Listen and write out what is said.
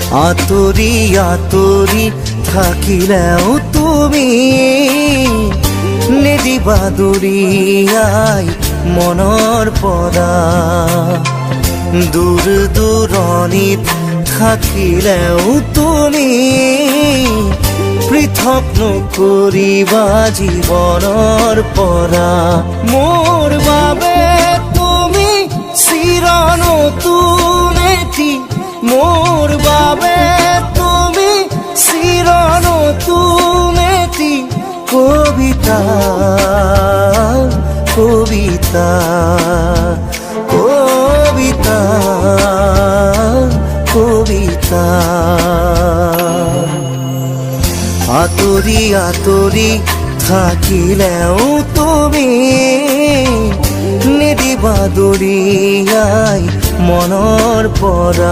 আতৰি আতৰি থাকিলেও তুমি নিদিবা দূৰিয়াই মনৰ পৰা। দূৰ দূৰণিত থাকিলেও তুমি পৃথক নকৰিবা জীৱনৰ পৰা। মোৰ বাবে তুমি চিৰ নতুন এটি, মোৰ বাবে তুমি চিৰ নতুন এটি কবিতা কবিতা কবিতা কবিতা। আতৰি আতৰি থাকিলেও তুমি নিদিবা দূৰিয়াই মনৰ পৰা।